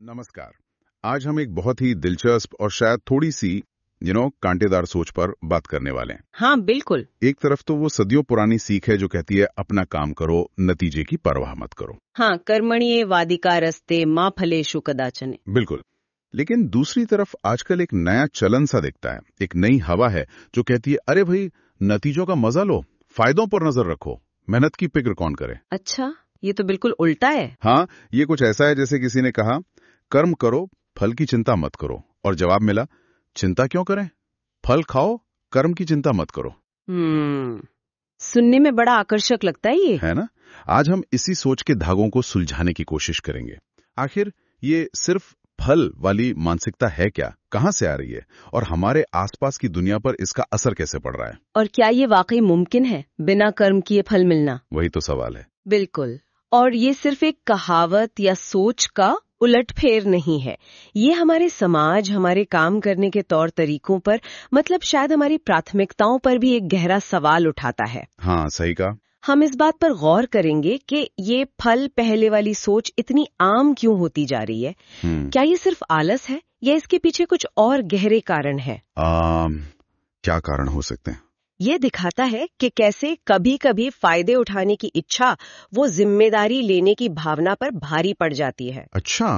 नमस्कार। आज हम एक बहुत ही दिलचस्प और शायद थोड़ी सी कांटेदार सोच पर बात करने वाले हैं। हाँ बिल्कुल। एक तरफ तो वो सदियों पुरानी सीख है जो कहती है अपना काम करो, नतीजे की परवाह मत करो। हाँ, कर्मण्ये वादिकारस्ते माँ फलेषु कदाचन। बिल्कुल। लेकिन दूसरी तरफ आजकल एक नया चलन सा दिखता है, एक नई हवा है जो कहती है अरे भाई, नतीजों का मजा लो, फायदों पर नजर रखो, मेहनत की फिक्र कौन करे। अच्छा, ये तो बिल्कुल उल्टा है। हाँ, ये कुछ ऐसा है जैसे किसी ने कहा कर्म करो, फल की चिंता मत करो, और जवाब मिला चिंता क्यों करें, फल खाओ, कर्म की चिंता मत करो। सुनने में बड़ा आकर्षक लगता है ये। है ना। आज हम इसी सोच के धागों को सुलझाने की कोशिश करेंगे। आखिर ये सिर्फ फल वाली मानसिकता है क्या, कहाँ से आ रही है, और हमारे आसपास की दुनिया पर इसका असर कैसे पड़ रहा है। और क्या ये वाकई मुमकिन है बिना कर्म किए फल मिलना? वही तो सवाल है। बिल्कुल। और ये सिर्फ एक कहावत या सोच का उलटफेर नहीं है। ये हमारे समाज, हमारे काम करने के तौर तरीकों पर, मतलब शायद हमारी प्राथमिकताओं पर भी एक गहरा सवाल उठाता है। हाँ, सही कहा। हम इस बात पर गौर करेंगे कि ये फल पहले वाली सोच इतनी आम क्यों होती जा रही है। क्या ये सिर्फ आलस है या इसके पीछे कुछ और गहरे कारण है? क्या कारण हो सकते हैं? ये दिखाता है कि कैसे कभी कभी फायदे उठाने की इच्छा वो जिम्मेदारी लेने की भावना पर भारी पड़ जाती है। अच्छा।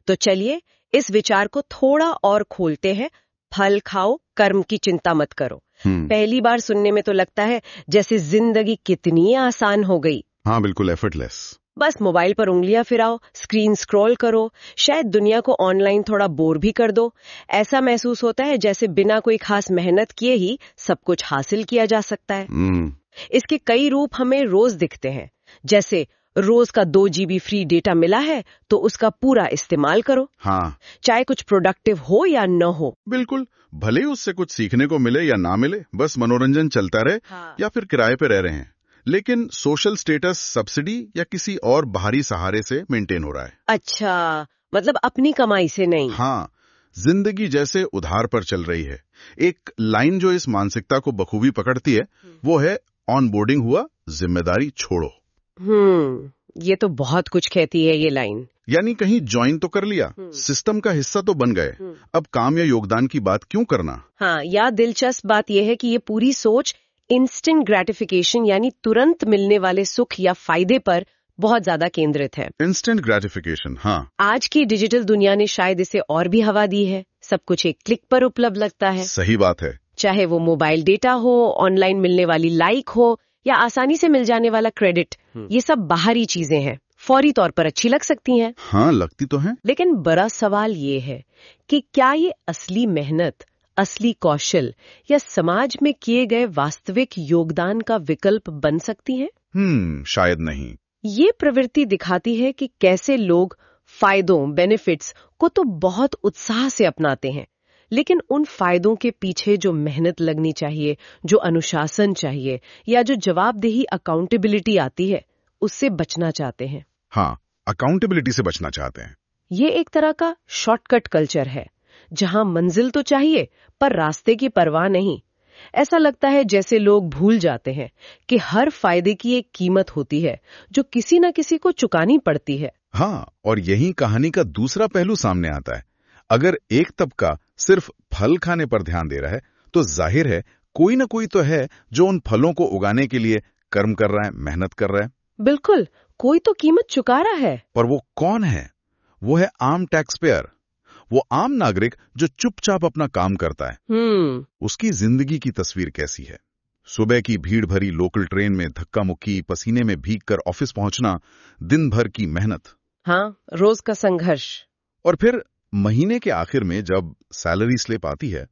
तो चलिए इस विचार को थोड़ा और खोलते हैं। फल खाओ, कर्म की चिंता मत करो। पहली बार सुनने में तो लगता है जैसे जिंदगी कितनी आसान हो गई। हाँ, बिल्कुल एफर्टलेस। बस मोबाइल पर उंगलियां फिराओ, स्क्रीन स्क्रॉल करो, शायद दुनिया को ऑनलाइन थोड़ा बोर भी कर दो। ऐसा महसूस होता है जैसे बिना कोई खास मेहनत किए ही सब कुछ हासिल किया जा सकता है। इसके कई रूप हमें रोज दिखते हैं, जैसे रोज का 2 GB फ्री डेटा मिला है तो उसका पूरा इस्तेमाल करो। हाँ, चाहे कुछ प्रोडक्टिव हो या न हो। बिल्कुल। भले ही उससे कुछ सीखने को मिले या ना मिले, बस मनोरंजन चलता रहे। हाँ। या फिर किराए पे रह रहे हैं, लेकिन सोशल स्टेटस सब्सिडी या किसी और बाहरी सहारे से मेंटेन हो रहा है। अच्छा, मतलब अपनी कमाई से नहीं। हाँ, जिंदगी जैसे उधार पर चल रही है। एक लाइन जो इस मानसिकता को बखूबी पकड़ती है वो है ऑन बोर्डिंग हुआ, जिम्मेदारी छोड़ो। ये तो बहुत कुछ कहती है ये लाइन। यानी कहीं ज्वाइन तो कर लिया, सिस्टम का हिस्सा तो बन गए, अब काम या योगदान की बात क्यों करना। हाँ, या दिलचस्प बात यह है कि ये पूरी सोच इंस्टेंट ग्रेटिफिकेशन यानी तुरंत मिलने वाले सुख या फायदे पर बहुत ज्यादा केंद्रित है। इंस्टेंट ग्रेटिफिकेशन, हाँ। आज की डिजिटल दुनिया ने शायद इसे और भी हवा दी है। सब कुछ एक क्लिक पर उपलब्ध लगता है। सही बात है। चाहे वो मोबाइल डेटा हो, ऑनलाइन मिलने वाली लाइक हो, या आसानी से मिल जाने वाला क्रेडिट, ये सब बाहरी चीजें हैं, फौरी तौर पर अच्छी लग सकती हैं। हाँ, लगती तो है। लेकिन बड़ा सवाल ये है कि क्या ये असली मेहनत, असली कौशल या समाज में किए गए वास्तविक योगदान का विकल्प बन सकती हैं? शायद नहीं। ये प्रवृत्ति दिखाती है कि कैसे लोग फायदों, बेनिफिट्स को तो बहुत उत्साह से अपनाते हैं, लेकिन उन फायदों के पीछे जो मेहनत लगनी चाहिए, जो अनुशासन चाहिए, या जो जवाबदेही, अकाउंटेबिलिटी आती है, उससे बचना चाहते हैं। हाँ, अकाउंटेबिलिटी से बचना चाहते हैं। ये एक तरह का शॉर्टकट कल्चर है, जहां मंजिल तो चाहिए पर रास्ते की परवाह नहीं। ऐसा लगता है जैसे लोग भूल जाते हैं कि हर फायदे की एक कीमत होती है जो किसी न किसी को चुकानी पड़ती है। हाँ, और यही कहानी का दूसरा पहलू सामने आता है। अगर एक तबका सिर्फ फल खाने पर ध्यान दे रहा है तो जाहिर है कोई ना कोई तो है जो उन फलों को उगाने के लिए कर्म कर रहा है, मेहनत कर रहा है। बिल्कुल, कोई तो कीमत चुका रहा है। पर वो कौन है? वो है आम टैक्स पेयर, वो आम नागरिक जो चुपचाप अपना काम करता है। उसकी जिंदगी की तस्वीर कैसी है? सुबह की भीड़ भरी लोकल ट्रेन में धक्का मुक्की, पसीने में भीगकर ऑफिस पहुंचना, दिन भर की मेहनत। हाँ, रोज का संघर्ष। और फिर महीने के आखिर में जब सैलरी स्लिप आती है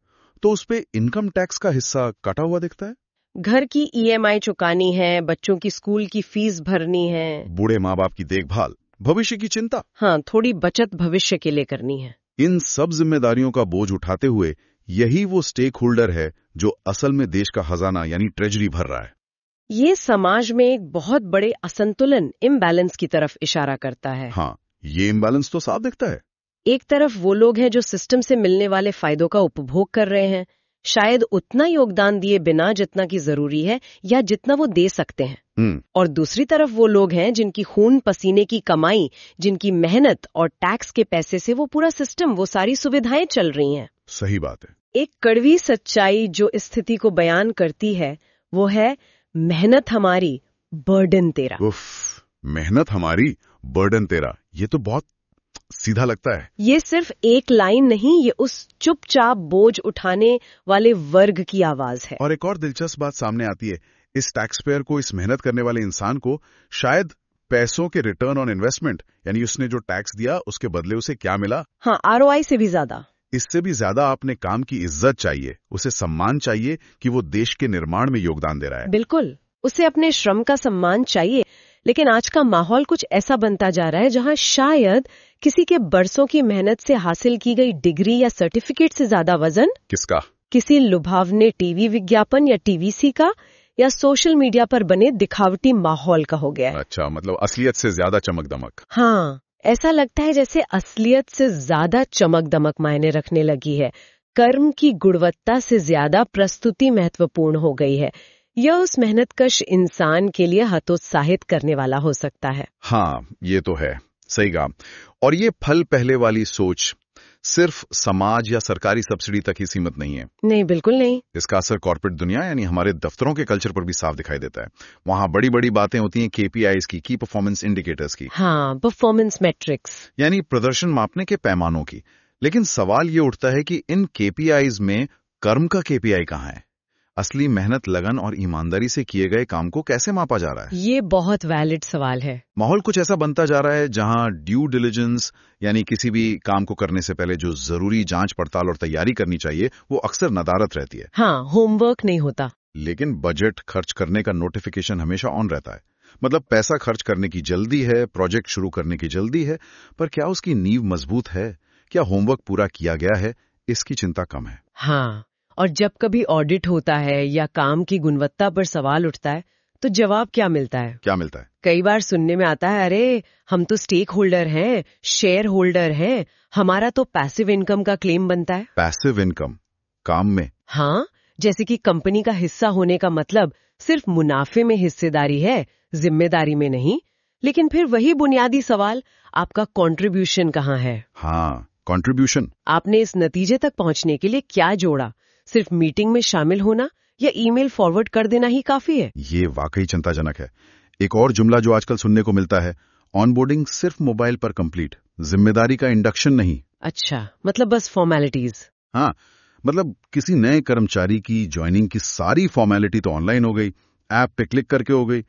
तो उस पे इनकम टैक्स का हिस्सा कटा हुआ दिखता है। घर की EMI चुकानी है, बच्चों की स्कूल की फीस भरनी है, बूढ़े माँ बाप की देखभाल, भविष्य की चिंता। हाँ, थोड़ी बचत भविष्य के लिए करनी है। इन सब जिम्मेदारियों का बोझ उठाते हुए यही वो स्टेक होल्डर है जो असल में देश का खजाना यानी ट्रेजरी भर रहा है। ये समाज में एक बहुत बड़े असंतुलन, इम्बैलेंस की तरफ इशारा करता है। हाँ, ये इम्बैलेंस तो साफ दिखता है। एक तरफ वो लोग हैं जो सिस्टम से मिलने वाले फायदों का उपभोग कर रहे हैं, शायद उतना योगदान दिए बिना जितना की जरूरी है या जितना वो दे सकते हैं। और दूसरी तरफ वो लोग हैं जिनकी खून पसीने की कमाई, जिनकी मेहनत और टैक्स के पैसे से वो पूरा सिस्टम, वो सारी सुविधाएं चल रही हैं। सही बात है। एक कड़वी सच्चाई जो इस स्थिति को बयान करती है वो है मेहनत हमारी, बर्डन तेरा। उफ, मेहनत हमारी, बर्डन तेरा, ये तो बहुत सीधा लगता है। ये सिर्फ एक लाइन नहीं, ये उस चुपचाप बोझ उठाने वाले वर्ग की आवाज है। और एक और दिलचस्प बात सामने आती है, इस टैक्स पेयर को, इस मेहनत करने वाले इंसान को शायद पैसों के रिटर्न ऑन इन्वेस्टमेंट, यानी उसने जो टैक्स दिया उसके बदले उसे क्या मिला, हाँ, ROI से भी ज्यादा, इससे भी ज्यादा आपने काम की इज्जत चाहिए, उसे सम्मान चाहिए कि वो देश के निर्माण में योगदान दे रहा है। बिल्कुल, उसे अपने श्रम का सम्मान चाहिए। लेकिन आज का माहौल कुछ ऐसा बनता जा रहा है जहां शायद किसी के बरसों की मेहनत से हासिल की गई डिग्री या सर्टिफिकेट से ज्यादा वजन किसका? किसी लुभावने टीवी विज्ञापन या TVC का या सोशल मीडिया पर बने दिखावटी माहौल का हो गया है। अच्छा, मतलब असलियत से ज्यादा चमक दमक। हाँ, ऐसा लगता है जैसे असलियत से ज्यादा चमक दमक मायने रखने लगी है। कर्म की गुणवत्ता से ज्यादा प्रस्तुति महत्वपूर्ण हो गई है। यह उस मेहनतकश इंसान के लिए हतोत्साहित करने वाला हो सकता है। हाँ, ये तो है, सही कहा। और ये फल पहले वाली सोच सिर्फ समाज या सरकारी सब्सिडी तक ही सीमित नहीं है। नहीं, बिल्कुल नहीं। इसका असर कॉर्पोरेट दुनिया यानी हमारे दफ्तरों के कल्चर पर भी साफ दिखाई देता है। वहाँ बड़ी बड़ी बातें होती हैं KPIs की, की परफॉर्मेंस इंडिकेटर्स की। हाँ, परफॉर्मेंस मैट्रिक्स, यानी प्रदर्शन मापने के पैमानों की। लेकिन सवाल ये उठता है कि इन KPIs में कर्म का KPI कहाँ है? असली मेहनत, लगन और ईमानदारी से किए गए काम को कैसे मापा जा रहा है? ये बहुत वैलिड सवाल है। माहौल कुछ ऐसा बनता जा रहा है जहां ड्यू डिलिजेंस, यानी किसी भी काम को करने से पहले जो जरूरी जांच पड़ताल और तैयारी करनी चाहिए, वो अक्सर नदारत रहती है। हाँ, होमवर्क नहीं होता। लेकिन बजट खर्च करने का नोटिफिकेशन हमेशा ऑन रहता है। मतलब पैसा खर्च करने की जल्दी है, प्रोजेक्ट शुरू करने की जल्दी है, पर क्या उसकी नींव मजबूत है? क्या होमवर्क पूरा किया गया है? इसकी चिंता कम है। हाँ, और जब कभी ऑडिट होता है या काम की गुणवत्ता पर सवाल उठता है तो जवाब क्या मिलता है? क्या मिलता है? कई बार सुनने में आता है, अरे हम तो स्टेक होल्डर हैं, शेयर होल्डर हैं, हमारा तो पैसिव इनकम का क्लेम बनता है। पैसिव इनकम काम में? हाँ, जैसे कि कंपनी का हिस्सा होने का मतलब सिर्फ मुनाफे में हिस्सेदारी है, जिम्मेदारी में नहीं। लेकिन फिर वही बुनियादी सवाल, आपका कंट्रीब्यूशन कहाँ है? हाँ, कंट्रीब्यूशन। आपने इस नतीजे तक पहुंचने के लिए क्या जोड़ा? सिर्फ मीटिंग में शामिल होना या ईमेल फॉरवर्ड कर देना ही काफी है? ये वाकई चिंताजनक है। एक और जुमला जो आजकल सुनने को मिलता है, ऑनबोर्डिंग सिर्फ मोबाइल पर कंप्लीट, जिम्मेदारी का इंडक्शन नहीं। अच्छा, मतलब बस फॉर्मेलिटीज। हाँ, मतलब किसी नए कर्मचारी की ज्वाइनिंग की सारी फॉर्मेलिटी तो ऑनलाइन हो गई, ऐप पे क्लिक करके हो गई,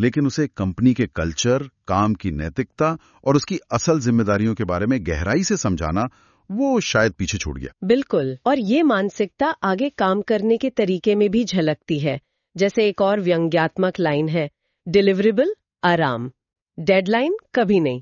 लेकिन उसे कंपनी के कल्चर, काम की नैतिकता और उसकी असल जिम्मेदारियों के बारे में गहराई से समझाना, वो शायद पीछे छूट गया। बिल्कुल, और ये मानसिकता आगे काम करने के तरीके में भी झलकती है। जैसे एक और व्यंग्यात्मक लाइन है, डिलीवरेबल आराम, डेडलाइन कभी नहीं।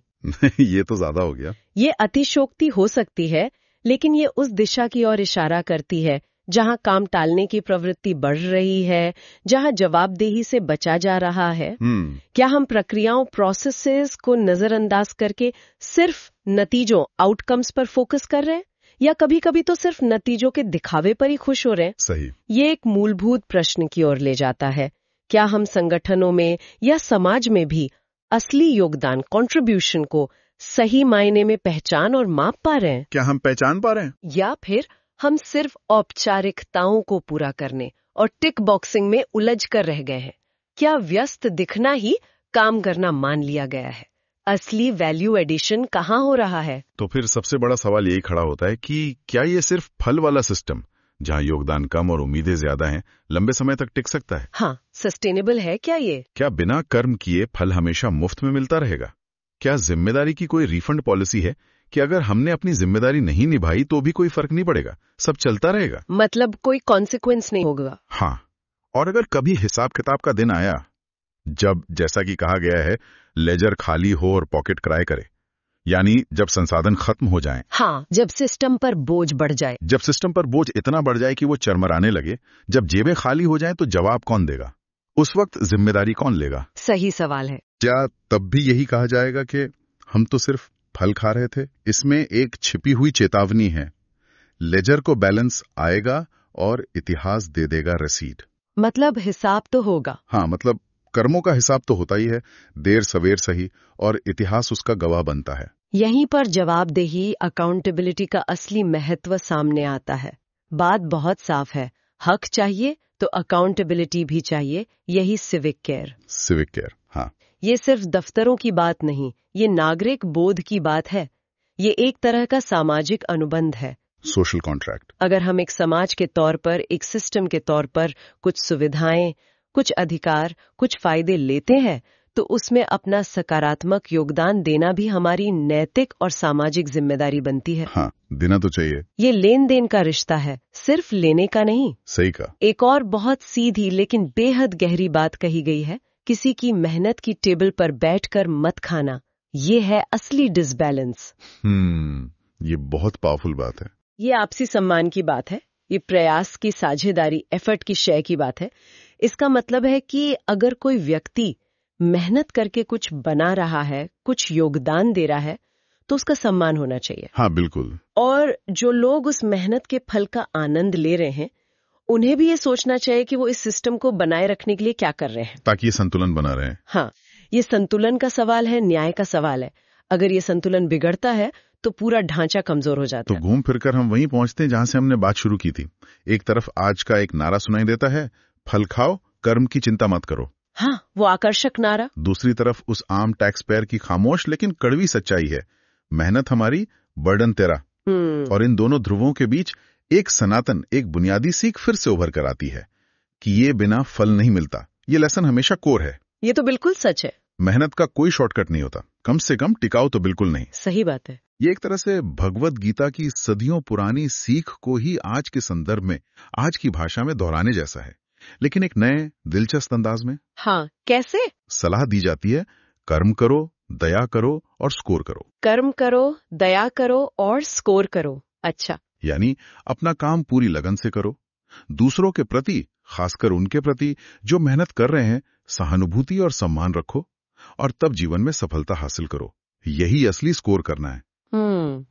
ये तो ज्यादा हो गया। ये अतिशोक्ति हो सकती है, लेकिन ये उस दिशा की ओर इशारा करती है जहां काम टालने की प्रवृत्ति बढ़ रही है, जहां जवाबदेही से बचा जा रहा है। क्या हम प्रक्रियाओं, प्रोसेसेस को नजरअंदाज करके सिर्फ नतीजों, आउटकम्स पर फोकस कर रहे हैं, या कभी कभी तो सिर्फ नतीजों के दिखावे पर ही खुश हो रहे हैं? सही। ये एक मूलभूत प्रश्न की ओर ले जाता है। क्या हम संगठनों में या समाज में भी असली योगदान, कंट्रीब्यूशन को सही मायने में पहचान और माप पा रहे हैं? क्या हम पहचान पा रहे हैं, या फिर हम सिर्फ औपचारिकताओं को पूरा करने और टिक बॉक्सिंग में उलझ कर रह गए हैं? क्या व्यस्त दिखना ही काम करना मान लिया गया है? असली वैल्यू एडिशन कहाँ हो रहा है? तो फिर सबसे बड़ा सवाल यही खड़ा होता है कि क्या ये सिर्फ फल वाला सिस्टम, जहां योगदान कम और उम्मीदें ज्यादा हैं, लंबे समय तक टिक सकता है? हाँ, सस्टेनेबल है क्या ये? क्या बिना कर्म किए फल हमेशा मुफ्त में मिलता रहेगा? क्या जिम्मेदारी की कोई रिफंड पॉलिसी है कि अगर हमने अपनी जिम्मेदारी नहीं निभाई तो भी कोई फर्क नहीं पड़ेगा, सब चलता रहेगा? मतलब कोई कॉन्सिक्वेंस नहीं होगा? हाँ, और अगर कभी हिसाब किताब का दिन आया, जब जैसा कि कहा गया है लेजर खाली हो और पॉकेट क्राई करे, यानी जब संसाधन खत्म हो जाएं, हाँ, जब सिस्टम पर बोझ बढ़ जाए, जब सिस्टम पर बोझ इतना बढ़ जाए कि वो चरमराने लगे, जब जेबें खाली हो जाएं, तो जवाब कौन देगा? उस वक्त जिम्मेदारी कौन लेगा? सही सवाल है। क्या तब भी यही कहा जाएगा कि हम तो सिर्फ फल खा रहे थे? इसमें एक छिपी हुई चेतावनी है। लेजर को बैलेंस आएगा और इतिहास दे देगा रसीद। मतलब हिसाब तो होगा। हाँ, मतलब कर्मों का हिसाब तो होता ही है, देर सवेर सही, और इतिहास उसका गवाह बनता है। यहीं पर जवाबदेही, अकाउंटेबिलिटी का असली महत्व सामने आता है। बात बहुत साफ है, हक चाहिए तो अकाउंटेबिलिटी भी चाहिए, यही सिविक केयर। सिविक केयर, हाँ। ये सिर्फ दफ्तरों की बात नहीं, ये नागरिक बोध की बात है। ये एक तरह का सामाजिक अनुबंध है, सोशल कॉन्ट्रैक्ट। अगर हम एक समाज के तौर पर, एक सिस्टम के तौर पर कुछ सुविधाएं, कुछ अधिकार, कुछ फायदे लेते हैं, तो उसमें अपना सकारात्मक योगदान देना भी हमारी नैतिक और सामाजिक जिम्मेदारी बनती है। हाँ, देना तो चाहिए। ये लेन देन का रिश्ता है, सिर्फ लेने का नहीं। सही कहा। एक और बहुत सीधी लेकिन बेहद गहरी बात कही गई है, किसी की मेहनत की टेबल पर बैठकर मत खाना। ये है असली डिसबैलेंस। ये बहुत पावरफुल बात है। ये आपसी सम्मान की बात है, ये प्रयास की साझेदारी, एफर्ट की शेयर की बात है। इसका मतलब है कि अगर कोई व्यक्ति मेहनत करके कुछ बना रहा है, कुछ योगदान दे रहा है, तो उसका सम्मान होना चाहिए। हाँ, बिल्कुल। और जो लोग उस मेहनत के फल का आनंद ले रहे हैं, उन्हें भी ये सोचना चाहिए कि वो इस सिस्टम को बनाए रखने के लिए क्या कर रहे हैं, ताकि ये संतुलन बना रहे। हाँ, ये संतुलन का सवाल है, न्याय का सवाल है। अगर ये संतुलन बिगड़ता है तो पूरा ढांचा कमजोर हो जाता है। तो घूम फिरकर हम वहीं पहुंचते हैं जहां से हमने बात शुरू की थी। एक तरफ आज का एक नारा सुनाई देता है, फल खाओ, कर्म की चिंता मत करो। हाँ, वो आकर्षक नारा। दूसरी तरफ उस आम टैक्स पेयर की खामोश लेकिन कड़वी सच्चाई है, मेहनत हमारी, बर्डन तेरा। और इन दोनों ध्रुवों के बीच एक सनातन, एक बुनियादी सीख फिर से उभर कर आती है कि ये बिना फल नहीं मिलता। ये लेसन हमेशा कोर है। ये तो बिल्कुल सच है। मेहनत का कोई शॉर्टकट नहीं होता, कम से कम टिकाऊ तो बिल्कुल नहीं। सही बात है। ये एक तरह से भगवत गीता की सदियों पुरानी सीख को ही आज के संदर्भ में, आज की भाषा में दोहराने जैसा है, लेकिन एक नए दिलचस्प अंदाज में। हाँ, कैसे? सलाह दी जाती है, कर्म करो, दया करो और स्कोर करो। कर्म करो, दया करो और स्कोर करो। अच्छा, यानी अपना काम पूरी लगन से करो, दूसरों के प्रति, खासकर उनके प्रति जो मेहनत कर रहे हैं, सहानुभूति और सम्मान रखो, और तब जीवन में सफलता हासिल करो। यही असली स्कोर करना है।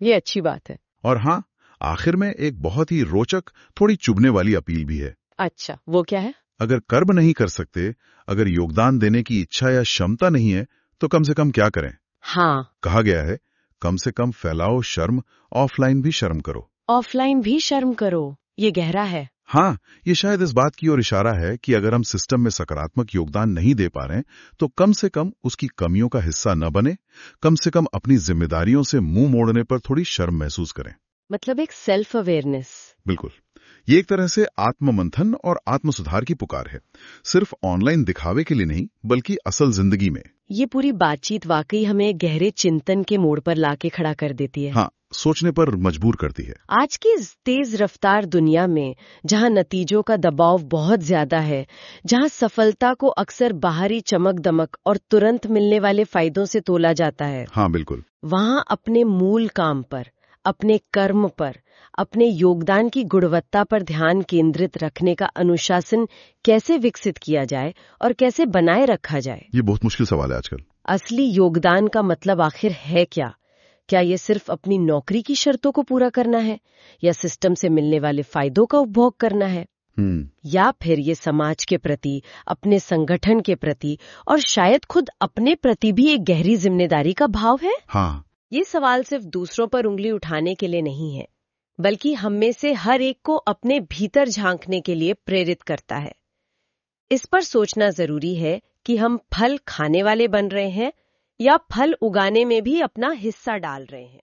ये अच्छी बात है। और हाँ, आखिर में एक बहुत ही रोचक, थोड़ी चुभने वाली अपील भी है। अच्छा, वो क्या है? अगर कर्म नहीं कर सकते, अगर योगदान देने की इच्छा या क्षमता नहीं है, तो कम से कम क्या करें? हाँ, कहा गया है, कम से कम फैलाओ शर्म, ऑफलाइन भी शर्म करो। ऑफलाइन भी शर्म करो, ये गहरा है। हाँ, ये शायद इस बात की ओर इशारा है कि अगर हम सिस्टम में सकारात्मक योगदान नहीं दे पा रहे, तो कम से कम उसकी कमियों का हिस्सा न बने, कम से कम अपनी जिम्मेदारियों से मुंह मोड़ने पर थोड़ी शर्म महसूस करें। मतलब एक सेल्फ अवेयरनेस। बिल्कुल, ये एक तरह से आत्ममंथन और आत्म सुधार की पुकार है, सिर्फ ऑनलाइन दिखावे के लिए नहीं, बल्कि असल जिंदगी में। ये पूरी बातचीत वाकई हमें गहरे चिंतन के मोड़ पर लाके खड़ा कर देती है। हाँ, सोचने पर मजबूर करती है। आज की इस तेज रफ्तार दुनिया में, जहां नतीजों का दबाव बहुत ज्यादा है, जहां सफलता को अक्सर बाहरी चमक दमक और तुरंत मिलने वाले फायदों से तोला जाता है, हाँ बिल्कुल, वहां अपने मूल काम पर, अपने कर्म पर, अपने योगदान की गुणवत्ता पर ध्यान केंद्रित रखने का अनुशासन कैसे विकसित किया जाए और कैसे बनाए रखा जाए, ये बहुत मुश्किल सवाल है आजकल। असली योगदान का मतलब आखिर है क्या? क्या ये सिर्फ अपनी नौकरी की शर्तों को पूरा करना है, या सिस्टम से मिलने वाले फायदों का उपभोग करना है, या फिर ये समाज के प्रति, अपने संगठन के प्रति और शायद खुद अपने प्रति भी एक गहरी जिम्मेदारी का भाव है? हाँ, ये सवाल सिर्फ दूसरों पर उंगली उठाने के लिए नहीं है, बल्कि हम में से हर एक को अपने भीतर झांकने के लिए प्रेरित करता है। इस पर सोचना जरूरी है कि हम फल खाने वाले बन रहे हैं या फल उगाने में भी अपना हिस्सा डाल रहे हैं।